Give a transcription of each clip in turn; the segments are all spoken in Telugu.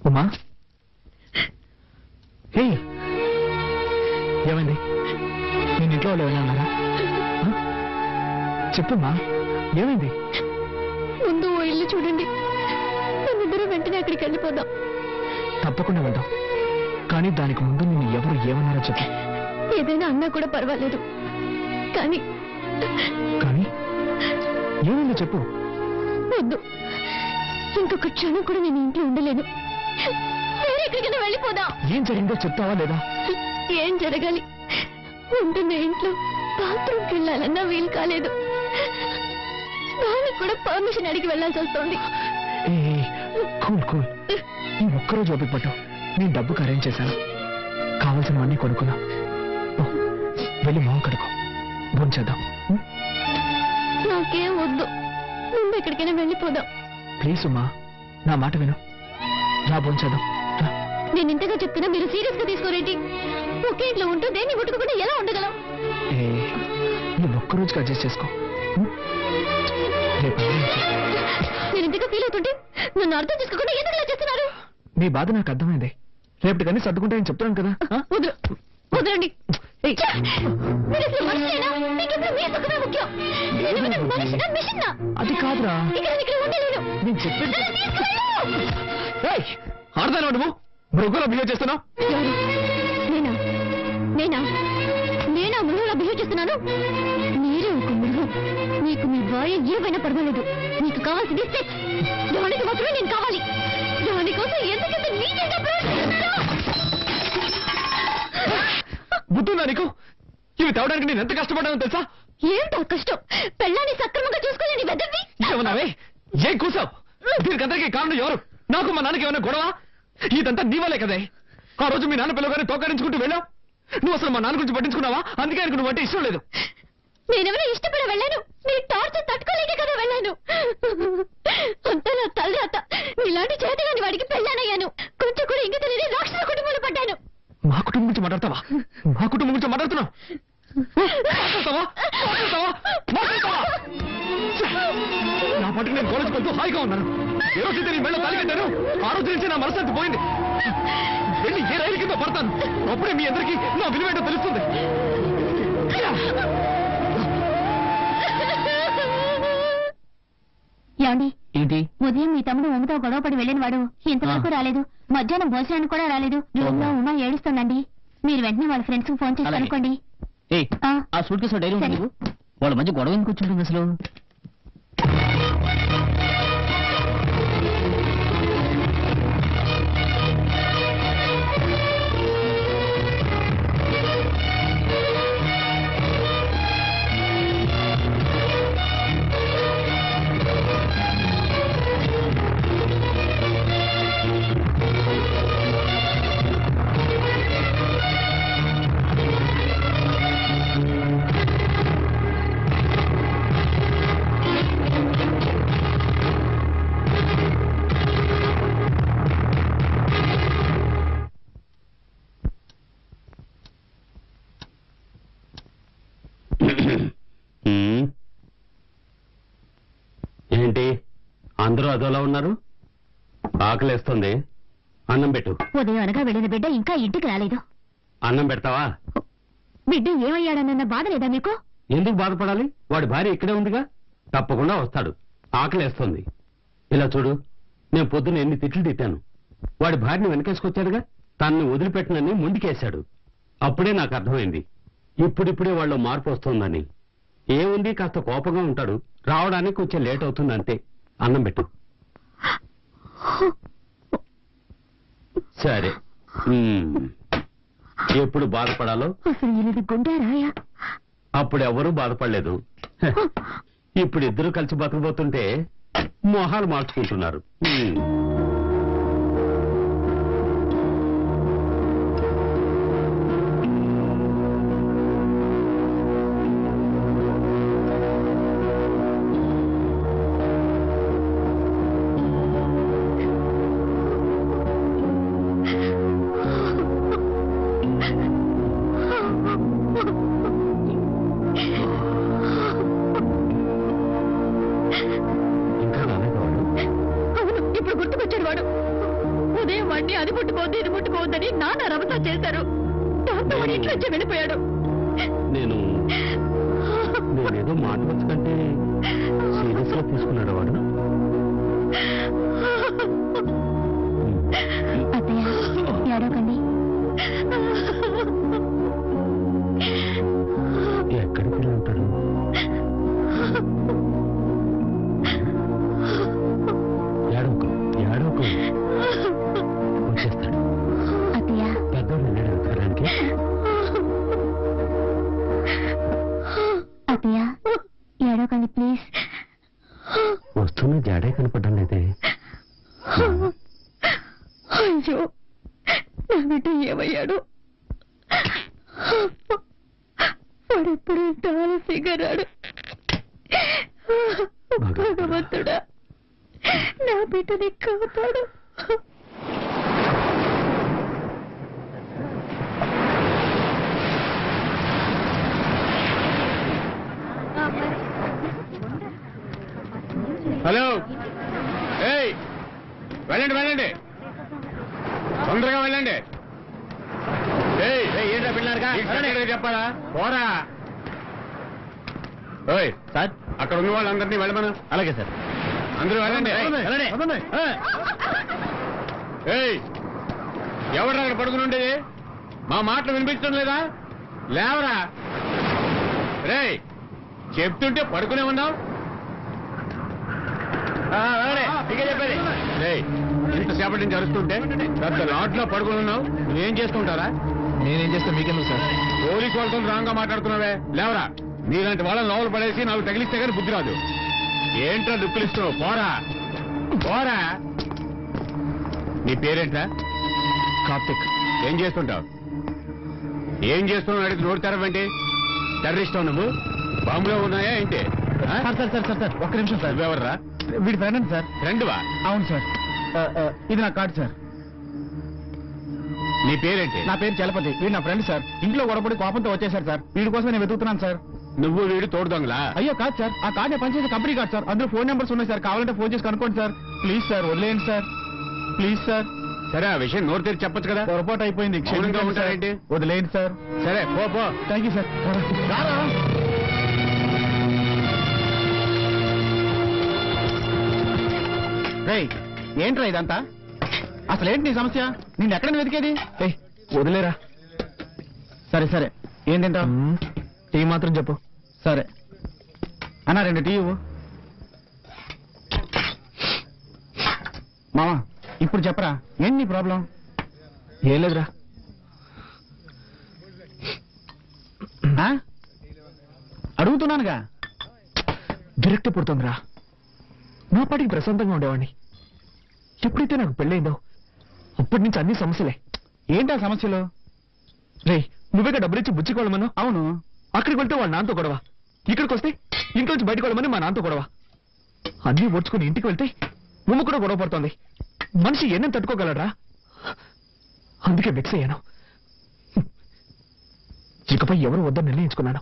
ఉమా హే ఏమైంది? నేను ఇంట్లో వాళ్ళు ఏమైనా అన్నారా? చెప్పమ్మా ఏమైంది? ముందు ఓ ఇల్లు చూడండి, మనిద్దరం వెంటనే అక్కడికి వెళ్ళిపోదాం. తప్పకుండా వెళ్దాం, కానీ దానికి ముందు నిన్ను ఎవరు ఏమన్నారో చెప్పు. ఏదైనా అన్నా కూడా పర్వాలేదు, కానీ కానీ ఏమైందో చెప్పు. వద్దు, ఇంకొక క్షణం కూడా నేను ఇంట్లో ఉండలేను. వేరే ఎక్కడికైనా వెళ్ళిపోదాం. ఏం జరిగిందో చెప్తావా లేదా? ఏం జరగాలి? ఉంటున్న ఇంట్లో బాత్రూమ్కి వెళ్ళాలన్నా వీలు కాలేదు. దానికి కూడా పర్మిషన్ అడిగి వెళ్ళాల్సి వస్తుంది. కూల్ కూల్, ఈ ఒక్కరోజు ఓపిక పట్టు. నేను డబ్బుకి అరేంజ్ చేశాను, కావాల్సినవన్నీ కొనుక్కున్నా. వెళ్ళి మొహం కడుకో, భోంచేద్దాం. నాకేం వద్దు, ముందు ఎక్కడికైనా వెళ్ళిపోదాం. ప్లీజ్ ఉమ్మా, నా మాట విను. రా భోంచేద్దాం. నేను ఇంతగా చెప్తున్నా, మీరు సీరియస్ గా తీసుకోరేంటి? ఒకే ఇంట్లో ఉంటూ దేన్ని ముట్టుకోకుండా ఎలా ఉండగలం? ఈ ఒక్కరోజుకి అడ్జస్ట్ చేసుకో. నేను ఇంతగా ఫీల్ అవుతుంటే నన్ను అర్థం చేసుకోకుండా ఎందుకు ఇలా చేస్తున్నారు? నీ బాధ నాకు అర్థమైంది. రేపటికన్నీ సర్దుకుంటాయని చెప్తున్నాను కదా. వదలండి. అది కాదురా, నేను చెప్పేది. ఆడదాను నువ్వు మృగంలో బిహేవ్ చేస్తున్నావు. నేనా నేనా నేనా మృగంలో బిహేవ్ చేస్తున్నాను? మీరే ఒక మృగం. మీకు మీ భార్య ఏమైనా పర్వాలేదు, మీకు కావాల్సింది సెక్స్. దానికి మాత్రమే నేను కావాలి. దానికోసం ఎందుకంత నీచంగా ప్రవర్తిస్తున్నావు? బుద్ధుందా నీకు? ఇవి తేవడానికి నేను ఎంత కష్టపడ్డానో తెలుసా? ఏంటో కష్టం? పెళ్ళాన్ని సక్రమంగా చూసుకోలేని వెదవి. ఏమన్నావే? ఏం కూసావు? దీనికందరికీ కారణం ఎవరు? నాకు మా నాన్నకి ఏమైనా గొడవ? ఇదంతా నీ వల్లే కదే. ఆ రోజు మీ నాన్న పిల్లగానే తోకరించుకుంటూ వెళ్ళావు. నువ్వు అసలు మా నాన్న గురించి పట్టించుకున్నావా? అందుకే ఆయనకు నువ్వు అంటే ఇష్టం లేదు. నేనేమైనా ఇష్టపడ వెళ్ళాను? నీ టార్చర్ తట్టుకోలేక కదా వెళ్ళాను. అంతా నా తలరాత. ఇలాంటి చేతగాని వాడికి పెళ్ళానయ్యాను. కొంచెం కూడా ఇంక తెలియని రాక్షస కుటుంబంలో పడ్డాను. మా కుటుంబం గురించి మాట్లాడతావా? మా కుటుంబం గురించి మాట్లాడుతున్నావు? నా పట్టుకు నేను కాలేజ్కి వెళ్తూ హాయిగా ఉన్నాను. ఏ రోజైతే నీ మెళ్ళ తాళి కట్టాను, ఆ రోజు నుంచి నా మనశ్శాంతి పోయింది. వెళ్ళి ఏ రైలు కింద పడతాను, అప్పుడే మీ అందరికీ నా విలువేంటో తెలుస్తుంది. ఏమండి? ఏంటి? ఉదయం మీ తమ్ముడు ఉమ్మతో గొడవపడి వెళ్ళిన వాడు ఇంతవరకు రాలేదు. మధ్యాహ్నం భోజనానికి కూడా రాలేదు. రూమ్ లో ఉమా ఏడుస్తుందండి. మీరు వెంటనే వాళ్ళ ఫ్రెండ్స్ కు ఫోన్ చేసి అనుకోండి. ఆ సూట్ కేసు డైరీ ఉంది. వాళ్ళ మధ్య గొడవ ఎందుకు వచ్చింటుంది అసలు? ఏంటి అందరూ అదోలా ఉన్నారు? ఆకలేస్తుంది, అన్నం పెట్టు. ఉదయం అనగా వెళ్ళిన బిడ్డ ఇంకా ఇంటికి రాలేదు. అన్నం పెడతావా? బిడ్డ ఏమయ్యాడన్న బాధ లేదా మీకు? ఎందుకు బాధపడాలి? వాడి భార్య ఇక్కడే ఉందిగా, తప్పకుండా వస్తాడు. ఆకలేస్తుంది. ఇలా చూడు, నేను పొద్దున ఎన్ని తిట్లు తిట్టాను. వాడి భార్యని వెనకేసుకొచ్చాడుగా, తనని వదిలిపెట్టనని ముందుకేశాడు. అప్పుడే నాకు అర్థమైంది ఇప్పుడిప్పుడే వాళ్ళు మార్పు వస్తుందని. ఏముంది, కాస్త కోపంగా ఉంటాడు, రావడానికి కొంచెం లేట్ అవుతుంది అంతే. అన్నం పెట్టు. సరే, ఎప్పుడు బాధపడాలో అప్పుడు ఎవరూ బాధపడలేదు. ఇప్పుడు ఇద్దరు కలిసి బతకబోతుంటే మొహాలు మార్చుకుంటున్నారు. ఇంకా రాలేదు వాడు. అది ముట్టుకోవద్దు ఇది ముట్టుకోవద్దని నాన్న రమతా చేశారు. దాంతో వాడి ఇంట్లో వచ్చి వెళ్ళిపోయాడు. నేనేదో మాట వచ్చకంటే సీరియస్ గా తీసుకున్నాడు వాడు. అత్తయ్య ఏడవకండి. ఎక్కడికి వెళ్ళి ఉంటాడు? ఏడవకు వచ్చేస్తాడు. అత్తయ్య పెద్దోడు వెళ్ళాడు వెతకడానికి. అత్తయ్య ఏడవకండి ప్లీజ్. వస్తున్న జాడే కనపడ్డం లేదే. అయ్యో నా బిడ్డ ఏమయ్యాడు? వాడెప్పుడు ఇంత ఆలస్యంగా రాడు. భగవంతుడా నా బిడ్డని కాపాడు. హలో, ఏయ్ వెళ్ళండి వెళ్ళండి, తొందరగా వెళ్ళండి. ఏంటా పిల్లలుగా చెప్పాలా? పోరా. ఓయ్ సార్, అక్కడ ఉన్న వాళ్ళందరినీ వెళ్ళమను. అలాగే సార్, అందరూ వెళ్ళండి. ఏయ్ ఎవరు అక్కడ పడుకుని ఉండేది? మా మాటలు వినిపించడం లేదా? లేవరా. రే చెప్తుంటే పడుకునే ఉన్నావు. చెప్పేది ఇంతసేపటి నుంచి అరుస్తుంటే పెద్ద లాట్లో పడుకుని ఉన్నావు. నువ్వేం చేసుకుంటారా? నేనేం చేస్తా మీకెందుకు సార్? పోలీసు వాళ్ళతో రాంగ్ గా మాట్లాడుతున్నావే. లేవరా. నీలాంటి వాళ్ళని లోపల పడేసి నాకు తగిలిస్తే కానీ బుద్ధి రాదు. ఏంట్రా దుక్కులిస్తున్నావు? పోరా పోరా. నీ పేరేంట్రా? కార్తిక్. ఏం చేస్తుంటావు? ఏం చేస్తున్నావు అడిగి నోరు తెరవేంటి? టెర్రరిస్టావు నువ్వు? బాంబులో ఉన్నాయా ఏంటి? సార్ సార్ సార్ సార్ ఒక్క నిమిషం సార్. నువ్వెవర్రా? వీడి ఫ్రెండ్ సార్. ఫ్రెండ్వా? అవును సార్. ఇది నా కార్డు సార్. నీ పేరేంటి? నా పేరు చలపతి. వీడు నా ఫ్రెండ్ సార్. ఇంట్లో గొడవపడి కోపంతో వచ్చేసారు సార్. వీడి కోసం నేను వెతుకుతున్నాను సార్. నువ్వు వీడు తోడు దొంగలా? అయ్యో కాదు సార్, ఆ కార్డు నేను పనిచేసే కంపెనీ కార్డు సార్. అందులో ఫోన్ నెంబర్స్ ఉన్నాయి సార్. కావాలంటే ఫోన్ చేసి కనుక్కోండి సార్. ప్లీజ్ సార్ వదిలేయండి సార్. Please sir. సరే, ఆ విషయం నోరు తెరిచి చెప్పొచ్చు కదా. పొరపాటు అయిపోయింది. మౌనంగా ఉంటారేంటి? వదిలేయండి సార్. సరే పో పో. Thank you sir. రేయ్ ఏంట్రా ఇదంతా? అసలు ఏంటి నీ సమస్య? నిన్ను ఎక్కడ వెతికేది? వదిలేరా. సరే సరే, ఏం తింటావు? టీ మాత్రం చెప్పు. సరే అన్నా, 2 టీ ఇవ్వు. మామా ఇప్పుడు చెప్పరా, ఏంటి నీ ప్రాబ్లం? ఏం లేదురా. అడుగుతున్నానుగా. విరక్తి పుడుతుందిరా. నా పాటికి ప్రశాంతంగా ఉండేవాడిని. ఎప్పుడైతే నాకు పెళ్ళైందో అప్పటి నుంచి అన్ని సమస్యలే. ఏంటా సమస్యలు? రే నువ్వేగా డబ్బులిచ్చి బుచ్చుకోవాలమను. అవును. అక్కడికి వెళ్తే వాళ్ళ నాన్నతో గొడవ, ఇక్కడికి వస్తే ఇంట్లోంచి బయటకు వెళ్ళమని మా నాన్నతో గొడవ. అన్నీ ఓడ్చుకుని ఇంటికి వెళ్తే ముమ్ము కూడా గొడవ పడుతోంది. మనిషి ఎన్నం తట్టుకోగలరా? అందుకే మిక్స్ అయ్యాను. ఇకపై ఎవరు వద్దని నిర్ణయించుకున్నాను.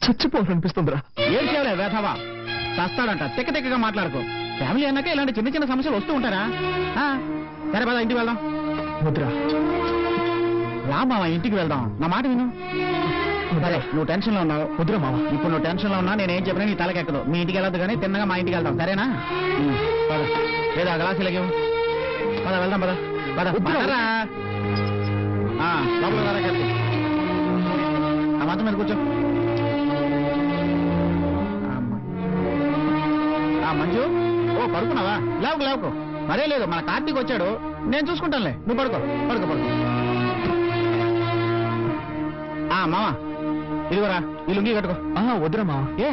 చచ్చిపోవాలనిపిస్తుందిరా. ఏం చేయాలి వేధవా? చస్తాడంట. తెక్క తెక్కగా మాట్లాడుకో. ఫ్యామిలీ అన్నాక ఇలాంటి చిన్న చిన్న సమస్యలు వస్తూ ఉంటారా? సరే పద ఇంటికి వెళ్దాం. వద్దురా. రా మావా ఇంటికి వెళ్దాం. నా మాట విను. సరే నువ్వు టెన్షన్ లో ఉన్నావు. వద్దురా మావా. ఇప్పుడు నువ్వు టెన్షన్ లో ఉన్నా నేనేం చెప్పినా నీ తలకెక్కదు. మీ ఇంటికి వెళ్ళొద్దు కానీ తిన్నగా మా ఇంటికి వెళ్దాం. సరేనా? పద. లేదా గ్లాసు లేవు. పద వెళ్దాం. పద పద. వద్దురా. లోపల రా కలిసి. ఆ మంచం మీద కూర్చో. మంజు, ఓ పడుకున్నావా? లేవకు లేవకు. మరే లేదు, మన కార్తీక్ వచ్చాడు. నేను చూసుకుంటానులే. నువ్వు పడుకో పడుకో పడుకో. మావా ఇదిగోరా, ఈ లుంగి కట్టుకో. వద్దురా మావా. ఏ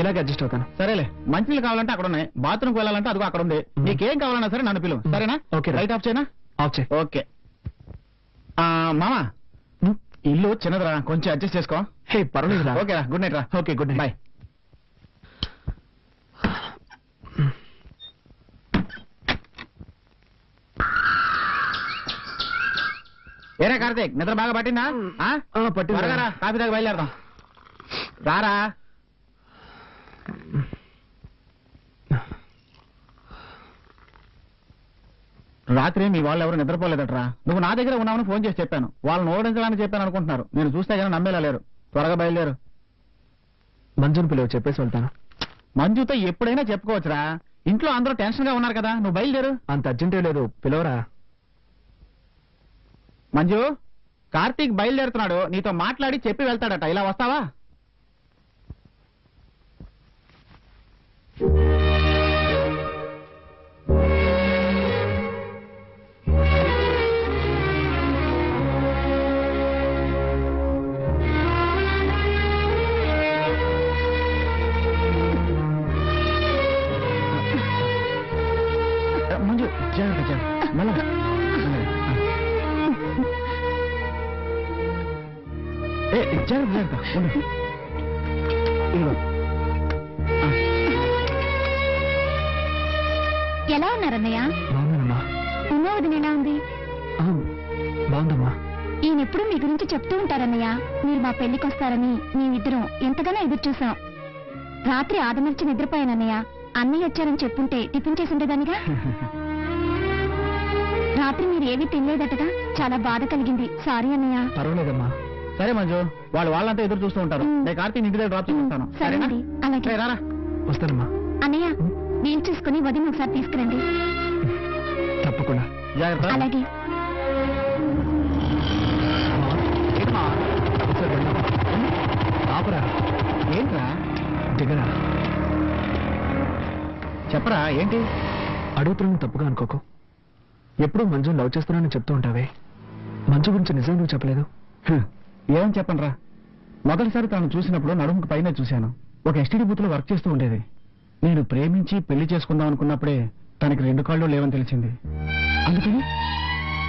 ఇలాగే అడ్జస్ట్ అవుతాను. సరేలే. మంచినీళ్ళు కావాలంటే అక్కడ ఉన్నాయి. బాత్రూమ్కి వెళ్ళాలంటే అదిగో అక్కడ ఉంది. నీకేం కావాలన్నా సరే నన్ను పిలువు. సరేనా? ఓకే. లైట్ ఆఫ్ చేయనా? ఆఫ్ చేయి. ఓకే. మావా ఇల్లు చిన్నదిరా, కొంచెం అడ్జస్ట్ చేసుకో. హే పర్వాలేదు. ఓకేరా, గుడ్ నైట్ రా. Okay good night. బాయ్. ఏరా కార్తీక్, నిద్ర బాగా పట్టిందా? పట్టిందా? కాఫీ దాకా బయలుదేరదాం. రారా. రాత్రి మీ వాళ్ళు ఎవరు నిద్రపోలేదట్రా. నువ్వు నా దగ్గర ఉన్నావని ఫోన్ చేసి చెప్పాను. వాళ్ళని ఓడించాలని చెప్పాను అనుకుంటున్నారు. నేను చూస్తే కానీ నమ్మేలా లేరు. త్వరగా బయలుదేరు. మంజుని పిలువ చెప్పేసి వెళ్తాను. మంజుతో ఎప్పుడైనా చెప్పుకోవచ్చురా. ఇంట్లో అందరూ టెన్షన్ గా ఉన్నారు కదా. నువ్వు బయలుదేరు. అంత అర్జెంటే లేదు, పిలవరా. మంజు, కార్తీక్ బయలుదేరుతున్నాడు. నీతో మాట్లాడి చెప్పి వెళ్తాడట. ఇలా వస్తావా? మంజు జాగ్రత్త, జాగ్రత్త. మెల్లగా, మెల్లగా. జాగ్రత్త, జాగ్రత్త. ఉండు. ఇదిగో. ఎలా ఉన్నారన్నయ్య? బాగున్నానమ్మా. ఉన్న వదిన ఎలా ఉంది? బాగుందమ్మా. ఈయన ఎప్పుడు మీ గురించి చెప్తూ ఉంటారన్నయ్య. మీరు మా పెళ్లికి వస్తారని మేమిద్దరం ఎంతగానో ఎదురు చూసాం. రాత్రి ఆదమర్చి నిద్రపోయానన్నయ్య. అన్నయ్య వచ్చారని చెప్పుంటే టిఫిన్ చేసి ఉండేదానిగా. రాత్రి మీరు ఏమీ తినలేదటగా. చాలా బాధ కలిగింది. సారీ అన్నయ్య. పర్వాలేదమ్మా. సరే మంజు, వాళ్ళంతా ఎదురు చూస్తూ ఉంటారు. నేను కార్తీక్ ఇంటి దగ్గర డ్రాప్ చేస్తాను. సరేనండి, అలాగే. రారా. వస్తానమ్మా. అన్నయ్య, నేను చూసుకుని వదిన ఒకసారి తీసుకురండి. తప్పకుండా. జాగ్రత్త. అలాగే. ఆపరా. ఏంట్రా? దిగరా. చెప్పరా ఏంటి? అడుగుతున్నాను, తప్పుగా అనుకోకు. ఎప్పుడు మంజు లవ్ చేస్తున్నానని చెప్తూ ఉంటావే, మంజు గురించి నిజం నువ్వు చెప్పలేదు. ఏమని చెప్పనరా. మొదటిసారి తను చూసినప్పుడు నడుముకు పైన చూశాను. ఒక ఎస్టీడీ బూత్ లో వర్క్ చేస్తూ ఉండేది. నేను ప్రేమించి పెళ్లి చేసుకుందాం అనుకున్నప్పుడే తనకి 2 కాళ్ళు లేవని తెలిసింది. అందుకని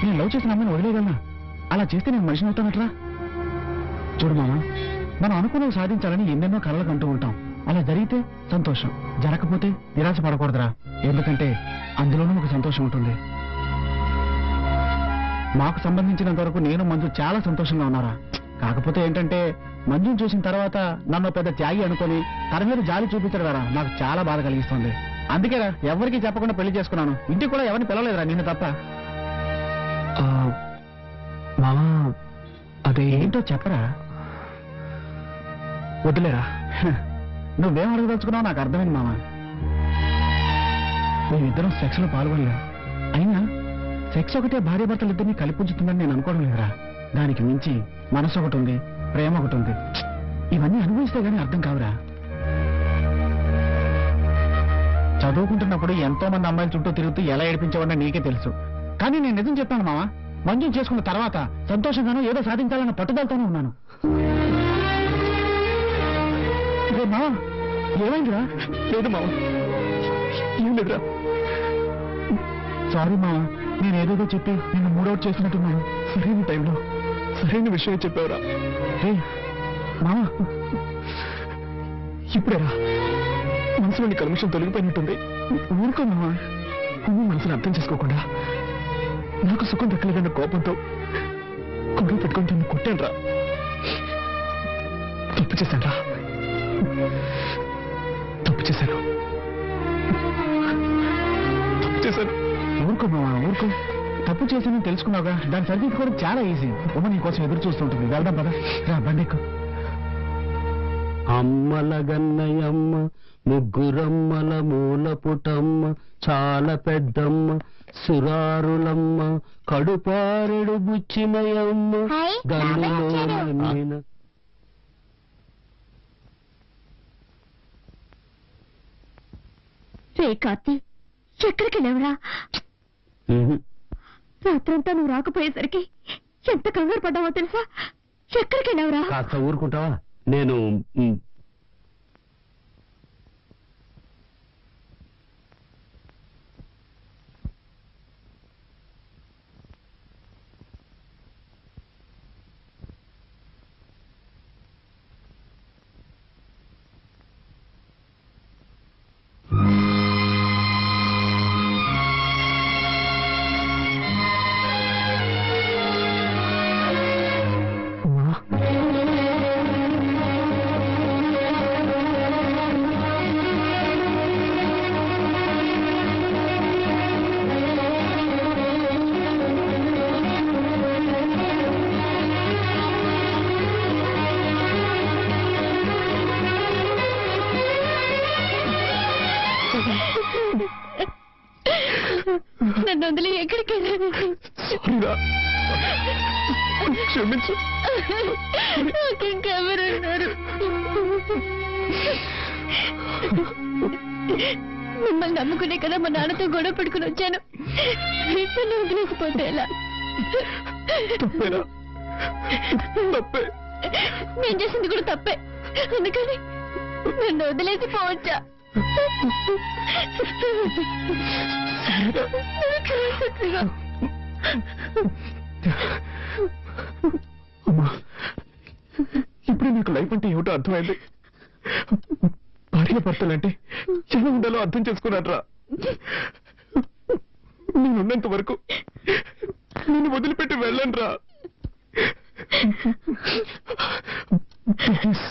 నేను లవ్ చేసిన అమ్మాయిని వదిలేయగలనా? అలా చేస్తే నేను మనిషిని అవుతానట్రా. చూడు మామ, మనం అనుకున్నవి సాధించాలని ఎన్నెన్నో కలలు కంటూ ఉంటాం. అలా జరిగితే సంతోషం, జరగకపోతే నిరాశ పడకూడదురా. ఎందుకంటే అందులోనూ ఒక సంతోషం ఉంటుంది. మాకు సంబంధించినంత వరకు నేను మంజు చాలా సంతోషంగా ఉన్నారా. కాకపోతే ఏంటంటే మంజుని చూసిన తర్వాత నన్ను పెద్ద త్యాగి అనుకొని తన మీద జాలి చూపించడం ద్వారా నాకు చాలా బాధ కలిగిస్తుంది. అందుకేరా ఎవరికి చెప్పకుండా పెళ్లి చేసుకున్నాను. ఇంటికి కూడా ఎవరిని పిలవలేదురా, నిన్ను తప్ప. మామా, అదే ఏంటో చెప్పరా. వదిలేరా. నువ్వేం అడగదలుచుకున్నావు నాకు అర్థమైంది మామ. మేమిద్దరం సెక్స్ లో పాల్గొనలేం. అయినా సెక్స్ ఒకటే భార్యాభర్తలిద్దరినీ కలిపుంచుతుందని నేను అనుకోవడం లేదురా. దానికి మించి మనసు ఒకటి ఉంది, ప్రేమ ఒకటి ఉంది. ఇవన్నీ అనుభవిస్తే గానీ అర్థం కావురా. చదువుకుంటున్నప్పుడు ఎంతో మంది అమ్మాయిల చుట్టూ తిరుగుతూ ఎలా ఏడిపించేవాడినా నీకే తెలుసు. కానీ నేను నిజం చెప్పాను మామ, మంజుని చేసుకున్న తర్వాత సంతోషంగానూ ఏదో సాధించాలన్న పట్టుదలతోనే ఉన్నాను. మామ, ఏమైందిరా? లేదు మామ, ఏం లేదురా. సారీ మామ, నేనేదేదో చెప్పి నిన్ను మూడౌట్ చేసినట్టున్నాను. సరైన టైంలో సరైన విషయం చెప్పావురా. మామ, ఇప్పుడేరా మనసులోని కల్మషం తొలగిపోయినట్టుంది. ఊరుకో మామ. నువ్వు మనసుని అర్థం చేసుకోకుండా నాకు సుఖం దక్కలేదన్న కోపంతో గొడవ పెట్టుకొని నిన్ను కొట్టానురా. తప్పు చేశానురా, తప్పు చేశాను. ఊరుకో మామ, ఊరుకో. తప్పు చేశానని తెలుసుకున్నావుగా, దాన్ని సరిదిద్దుకోవడం చాలా ఈజీ. ఉమ్మ నీ కోసం ఎదురు చూస్తుంటుంది. వెళ్దాం పద. రా, బండెక్కు. అమ్మల గన్నయమ్మ, ముగ్గురమ్మల మూల పుటమ్మ, చాలా పెద్దమ్మ, సురారులమ్మ, కడుపారెడు బుచ్చినయమ్మ, హాయ్, గన్నులో బాబాయ్ వచ్చాడు. నమ్మిన. రే కార్తీ, ఎక్కడికి వెళ్ళావురా? ఉహు. రాత్రంతా నువ్వు రాకపోయేసరికి ఎంత కంగారు పడ్డావో తెలుసా? ఎక్కడికి వెళ్ళావురా? కాస్త ఊరుకుంటావా? నేను వదిలి ఎక్కడికి వెళ్ళాను? సారీరా. క్షమించు. నాకు ఇంకెవరున్నారు? మిమ్మల్ని నమ్ముకునే కదా మా నాన్నతో గొడవ పెట్టుకుని వచ్చాను. నన్ను వదిలేసిపోతే ఎలా? తప్పేరా? తప్పే. నేను చేసింది కూడా తప్పే. అందుకని నన్ను వదిలేసి పోవచ్చా? అమ్మా, ఇప్పుడే నీకు లైఫ్ అంటే ఏమిటో అర్థమైంది. భార్య భర్తలంటే ఎలా ఉండాలో అర్థం చేసుకున్నాడ్రా. నేనున్నంత వరకు నిన్ను వదిలిపెట్టి వెళ్ళండ్రా. ప్లీజ్.